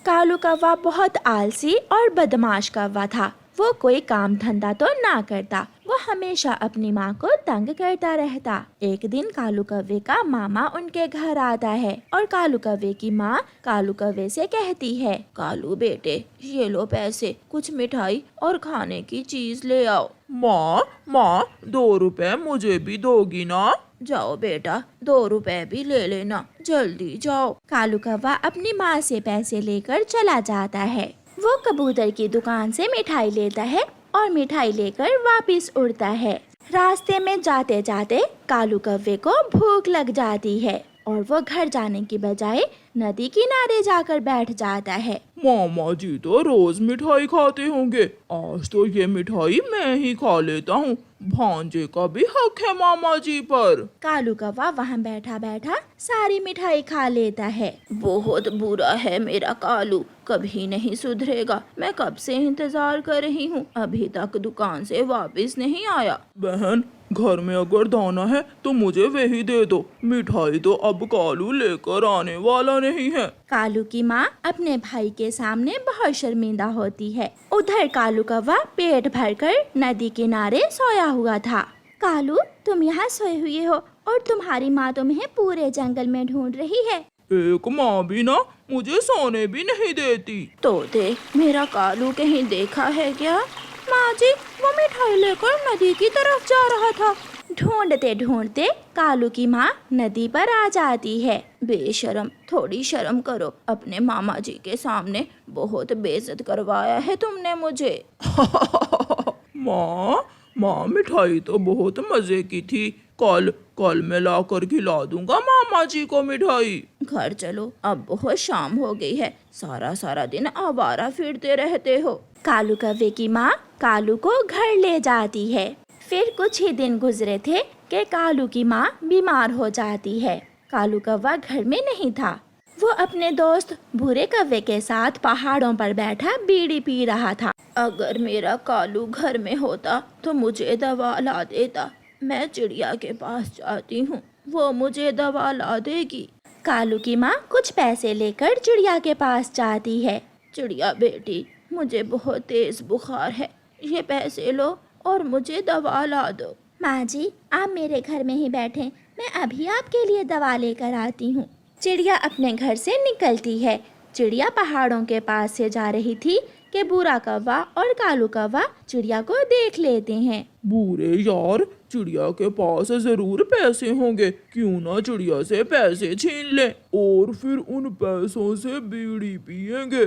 कालू कौवा बहुत आलसी और बदमाश कौवा था। वो कोई काम धंधा तो ना करता, वो हमेशा अपनी माँ को तंग करता रहता। एक दिन कालू कौवे का मामा उनके घर आता है और कालू कौवे की माँ कालू कौवे से कहती है, कालू बेटे, ये लो पैसे, कुछ मिठाई और खाने की चीज ले आओ। माँ 2 रुपए मुझे भी दोगी ना? जाओ बेटा, 2 रुपए भी ले लेना, जल्दी जाओ। कालू कौवा अपनी माँ से पैसे लेकर चला जाता है। वो कबूतर की दुकान से मिठाई लेता है और मिठाई लेकर वापस उड़ता है। रास्ते में जाते जाते कालू कौवे को भूख लग जाती है और वो घर जाने की बजाय नदी किनारे जाकर बैठ जाता है। मामा जी तो रोज मिठाई खाते होंगे, आज तो ये मिठाई मैं ही खा लेता हूँ। भांजे का भी हक है मामा जी पर। कालू कौवा वहाँ बैठा बैठा सारी मिठाई खा लेता है। बहुत बुरा है मेरा कालू, कभी नहीं सुधरेगा। मैं कब से इंतजार कर रही हूँ, अभी तक दुकान से वापस नहीं आया। बहन, घर में अगर दाना है तो मुझे वही दे दो, मिठाई तो अब कालू लेकर आने वाला नहीं है। कालू की माँ अपने भाई के सामने बहुत शर्मिंदा होती है। उधर कालू कौवा पेट भरकर नदी किनारे सोया हुआ था। कालू, तुम यहाँ सोए हुए हो और तुम्हारी माँ तुम्हें पूरे जंगल में ढूंढ रही है। एक माँ भी ना मुझे सोने भी नहीं देती। तोते, मेरा कालू कहीं देखा है क्या? माँ जी, वो मिठाई लेकर नदी की तरफ जा रहा था। ढूंढते ढूंढते कालू की माँ नदी पर आ जाती है। बेशरम, थोड़ी शर्म करो, अपने मामा जी के सामने बहुत बेइज्जत करवाया है तुमने मुझे। माँ मिठाई तो बहुत मजे की थी, कल मैं ला कर खिला दूंगा मामा जी को मिठाई। घर चलो, अब बहुत शाम हो गई है, सारा दिन आवारा फिरते रहते हो। कालू कौवे की माँ कालू को घर ले जाती है। फिर कुछ ही दिन गुजरे थे कि कालू की माँ बीमार हो जाती है। कालू कौवा घर में नहीं था। वो अपने दोस्त भूरे कौवे के साथ पहाड़ों पर बैठा बीड़ी पी रहा था। अगर मेरा कालू घर में होता तो मुझे दवा ला देता। मैं चिड़िया के पास जाती हूँ, वो मुझे दवा ला देगी। कालू की माँ कुछ पैसे लेकर चिड़िया के पास जाती है। चिड़िया बेटी, मुझे बहुत तेज बुखार है, ये पैसे लो और मुझे दवा ला दो। माँ जी, आप मेरे घर में ही बैठें, मैं अभी आपके लिए दवा लेकर आती हूँ। चिड़िया अपने घर से निकलती है। चिड़िया पहाड़ों के पास से जा रही थी कि भूरा कौवा और कालू कौवा चिड़िया को देख लेते हैं। बूढ़े यार, चिड़िया के पास जरूर पैसे होंगे, क्यों ना चिड़िया से पैसे छीन ले और फिर उन पैसों से बीड़ी पिएंगे।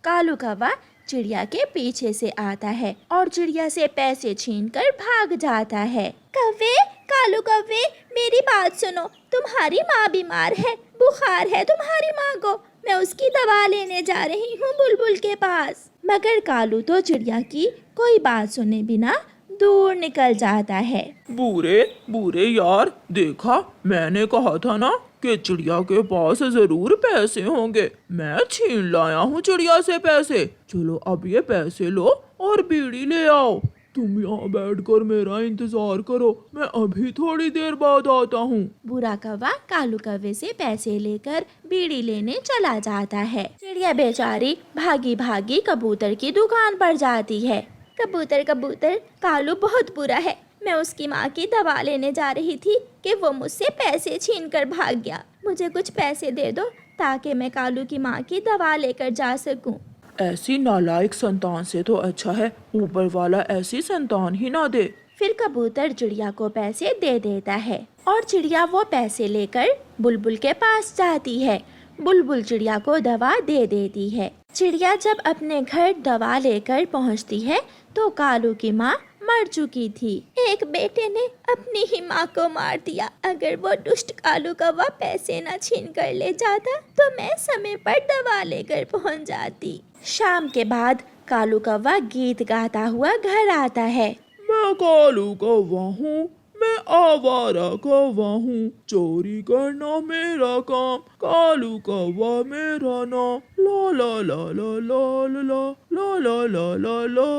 कालू कौवा चिड़िया के पीछे से आता है और चिड़िया से पैसे छीनकर भाग जाता है। कौवे, कालू कौवे, मेरी बात सुनो, तुम्हारी माँ बीमार है, बुखार है तुम्हारी माँ को, मैं उसकी दवा लेने जा रही हूँ बुलबुल के पास। मगर कालू तो चिड़िया की कोई बात सुने बिना दूर निकल जाता है। बूढ़े यार, देखा, मैंने कहा था ना कि चिड़िया के पास जरूर पैसे होंगे। मैं छीन लाया हूँ चिड़िया से पैसे। चलो अब ये पैसे लो और बीड़ी ले आओ। तुम यहाँ बैठकर मेरा इंतजार करो, मैं अभी थोड़ी देर बाद आता हूँ। बुरा कौवा कालू कौवे से पैसे लेकर बीड़ी लेने चला जाता है। चिड़िया बेचारी भागी भागी कबूतर की दुकान पर जाती है। कबूतर, कालू बहुत बुरा है, मैं उसकी माँ की दवा लेने जा रही थी कि वो मुझसे पैसे छीन कर भाग गया। मुझे कुछ पैसे दे दो ताकि मैं कालू की माँ की दवा लेकर जा सकूं। ऐसी नालायक संतान से तो अच्छा है ऊपर वाला ऐसी संतान ही ना दे। फिर कबूतर चिड़िया को पैसे दे देता है और चिड़िया वो पैसे लेकर बुलबुल के पास जाती है। बुलबुल चिड़िया को दवा दे देती है। चिड़िया जब अपने घर दवा लेकर पहुंचती है तो कालू की माँ मर चुकी थी। एक बेटे ने अपनी ही माँ को मार दिया। अगर वो दुष्ट कालू कौवा पैसे न छीन कर ले जाता तो मैं समय पर दवा लेकर पहुंच जाती। शाम के बाद कालू कौवा गीत गाता हुआ घर आता है। मैं कालू कौवा हूँ, मैं आवारा कौवा हूँ, चोरी करना मेरा काम, कालू कौवा मेरा नाम, ला ला ला ला ला ला ला ला ला ला ला।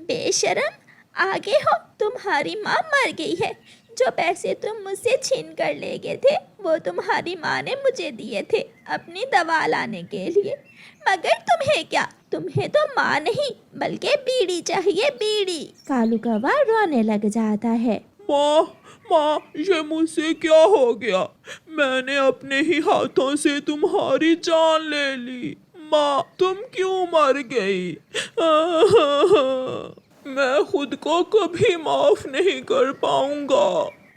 बेशरम, आगे हो, तुम्हारी माँ मर गई है, जो पैसे तुम मुझसे छीन कर ले गए थे वो तुम्हारी माँ ने मुझे दिए थे अपनी दवा लाने के लिए। मगर तुम्हें क्या, तुम्हें तो माँ नहीं बल्कि बीड़ी चाहिए, बीड़ी। कालू कौवा रोने लग जाता है। माँ माँ, ये मुझसे क्या हो गया? मैंने अपने ही हाथों से तुम्हारी जान ले ली। माँ, तुम क्यों मर गई? मैं खुद को कभी माफ नहीं कर पाऊंगा।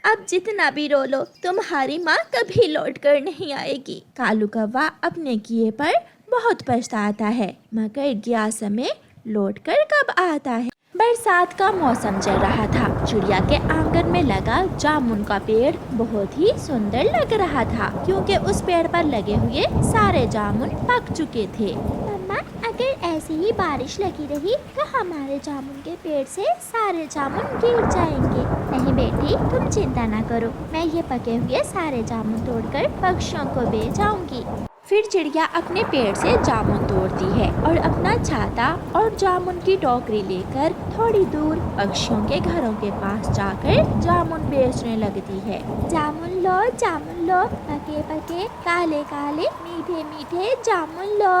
अब जितना भी रो लो तुम्हारी माँ कभी लौट कर नहीं आएगी। कालू कौवा अपने किए पर बहुत पछताता है, मगर गया समय लौट कर कब आता है। बरसात का मौसम चल रहा था। चिड़िया के आंगन में लगा जामुन का पेड़ बहुत ही सुंदर लग रहा था, क्योंकि उस पेड़ पर लगे हुए सारे जामुन पक चुके थे। मम्मा, अगर ऐसे ही बारिश लगी रही तो हमारे जामुन के पेड़ से सारे जामुन गिर जाएंगे। नहीं बेटी, तुम चिंता ना करो, मैं ये पके हुए सारे जामुन तोड़कर पक्षियों को बेच आऊंगी। फिर चिड़िया अपने पेड़ से जामुन तोड़ती है और अपना छाता और जामुन की टोकरी लेकर थोड़ी दूर पक्षियों के घरों के पास जाकर जामुन बेचने लगती है। जामुन लो, पके पके काले काले मीठे मीठे जामुन लो।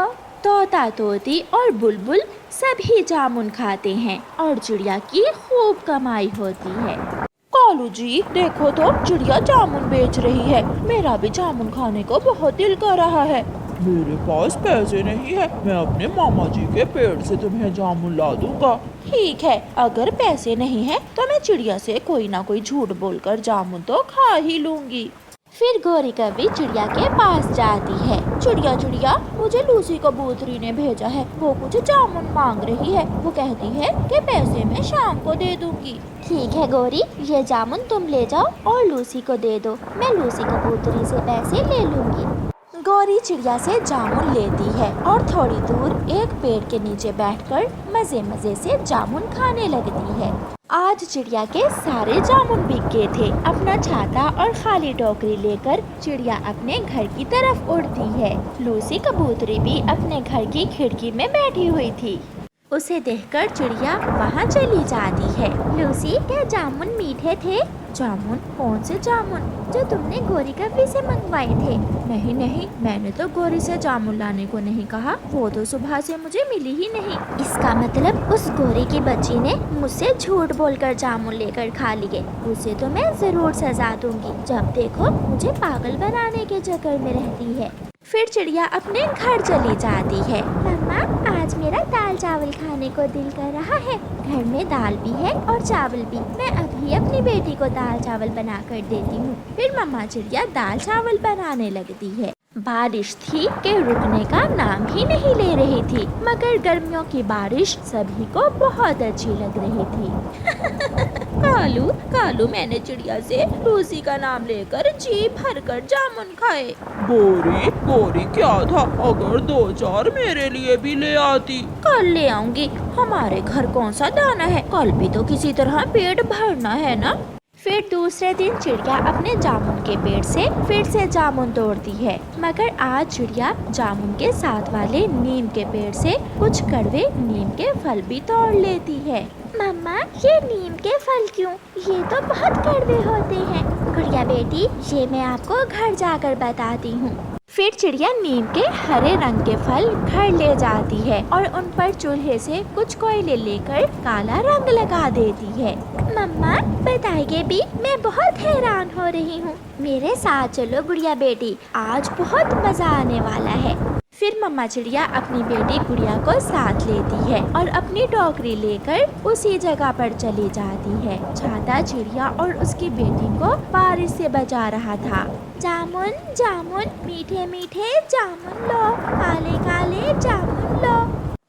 तोता तोती और बुलबुल सभी जामुन खाते हैं और चिड़िया की खूब कमाई होती है। कालू जी, देखो तो चिड़िया जामुन बेच रही है। मेरा भी जामुन खाने को बहुत दिल कर रहा है। मेरे पास पैसे नहीं है, मैं अपने मामा जी के पेड़ से तुम्हें जामुन ला दूंगा। ठीक है, अगर पैसे नहीं है तो मैं चिड़िया से कोई ना कोई झूठ बोलकर जामुन तो खा ही लूंगी। फिर गौरी कभी चिड़िया के पास जाती है। चिड़िया, मुझे लूसी कबूतरी ने भेजा है, वो कुछ जामुन मांग रही है। वो कहती है कि पैसे मैं शाम को दे दूंगी। ठीक है गौरी, ये जामुन तुम ले जाओ और लूसी को दे दो, मैं लूसी कबूतरी से पैसे ले लूंगी। गौरी चिड़िया से जामुन लेती है और थोड़ी दूर एक पेड़ के नीचे बैठकर मजे मजे से जामुन खाने लगती है। आज चिड़िया के सारे जामुन बिक गए थे। अपना छाता और खाली टोकरी लेकर चिड़िया अपने घर की तरफ उड़ती है। लूसी कबूतरी भी अपने घर की खिड़की में बैठी हुई थी। उसे देखकर चिड़िया वहाँ चली जाती है। लूसी, क्या जामुन मीठे थे? जामुन? कौन से जामुन? जो तुमने गोरी कभी से मंगवाए थे? नहीं, मैंने तो गोरी से जामुन लाने को नहीं कहा, वो तो सुबह से मुझे मिली ही नहीं। इसका मतलब उस गोरी की बच्ची ने मुझसे झूठ बोलकर जामुन लेकर खा लिए। उसे तो मैं जरूर सजा दूंगी, जब देखो मुझे पागल बनाने के चक्कर में रहती है। फिर चिड़िया अपने घर चली जाती है। मम्मा, आज मेरा दाल चावल खाने को दिल कर रहा है। घर में दाल भी है और चावल भी। मैं अभी अपनी बेटी को दाल चावल बना कर देती हूँ। फिर मम्मा चिड़िया दाल चावल बनाने लगती है। बारिश थी कि रुकने का नाम ही नहीं ले रही थी, मगर गर्मियों की बारिश सभी को बहुत अच्छी लग रही थी। कालू, मैंने चिड़िया से लूसी का नाम लेकर जी भरकर जामुन खाए। गोरी क्या था, अगर 2-4 मेरे लिए भी ले आती। कल ले आऊंगी, हमारे घर कौन सा दाना है, कल भी तो किसी तरह पेट भरना है ना। फिर दूसरे दिन चिड़िया अपने जामुन के पेड़ से फिर से जामुन तोड़ती है, मगर आज चिड़िया जामुन के साथ वाले नीम के पेड़ से कुछ कड़वे नीम के फल भी तोड़ लेती है। मम्मा, ये नीम के फल क्यों? ये तो बहुत कड़वे होते हैं। गुड़िया बेटी, ये मैं आपको घर जाकर बताती हूँ। फिर चिड़िया नीम के हरे रंग के फल घर ले जाती है और उन पर चूल्हे से कुछ कोयले लेकर काला रंग लगा देती है। मम्मा, बताइए भी, मैं बहुत हैरान हो रही हूँ। मेरे साथ चलो गुड़िया बेटी, आज बहुत मजा आने वाला है। फिर मम्मा चिड़िया अपनी बेटी गुड़िया को साथ लेती है और अपनी टोकरी लेकर उसी जगह पर चली जाती है। छाता चिड़िया और उसकी बेटी को बारिश से बचा रहा था। जामुन, मीठे मीठे जामुन लो, काले काले जामुन लो।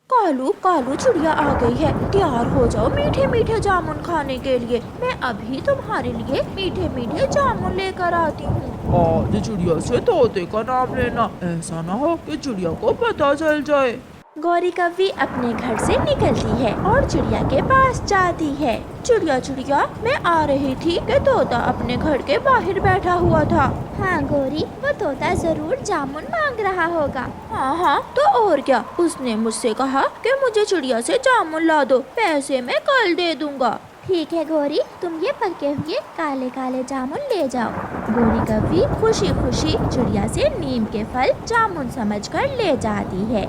कालू, चिड़िया आ गई है, तैयार हो जाओ मीठे मीठे जामुन खाने के लिए। मैं अभी तुम्हारे लिए मीठे मीठे जामुन लेकर आती हूँ। आज चिड़िया से तोते का नाम लेना, ऐसा ना हो कि चिड़िया को पता चल जाए। गौरी कभी अपने घर से निकलती है और चिड़िया के पास जाती है। चिड़िया, मैं आ रही थी कि तोता अपने घर के बाहर बैठा हुआ था। हाँ गौरी, वो तोता जरूर जामुन मांग रहा होगा। हाँ, तो और क्या, उसने मुझसे कहा कि मुझे चिड़िया से जामुन ला दो, पैसे मैं कल दे दूंगा। ठीक है गौरी, तुम ये पके हुए काले काले जामुन ले जाओ। गौरी कव्वी खुशी खुशी चिड़िया से नीम के फल जामुन समझकर ले जाती है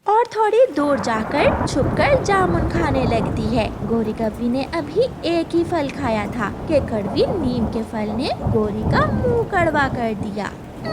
और थोड़ी दूर जाकर छुपकर जामुन खाने लगती है। गौरी कव्वी ने अभी एक ही फल खाया था कि कड़वी नीम के फल ने गौरी का मुंह कड़वा कर दिया।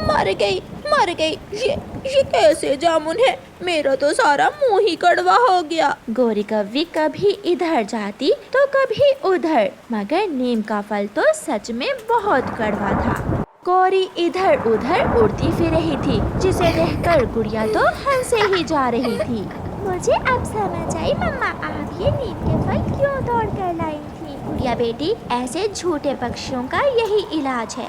मर गई, मर गई, ये कैसे जामुन है? मेरा तो सारा मुंह ही कड़वा हो गया। गौरी कव्वी कभी इधर जाती तो कभी उधर, मगर नीम का फल तो सच में बहुत कड़वा था। गौरी इधर उधर उड़ती फिर रही थी, जिसे देखकर गुड़िया तो हंसे ही जा रही थी। मुझे अब समझ आई मम्मा, आप ये नीम के फल क्यों तोड़ कर लाई थी। गुड़िया बेटी, ऐसे झूठे पक्षियों का यही इलाज है।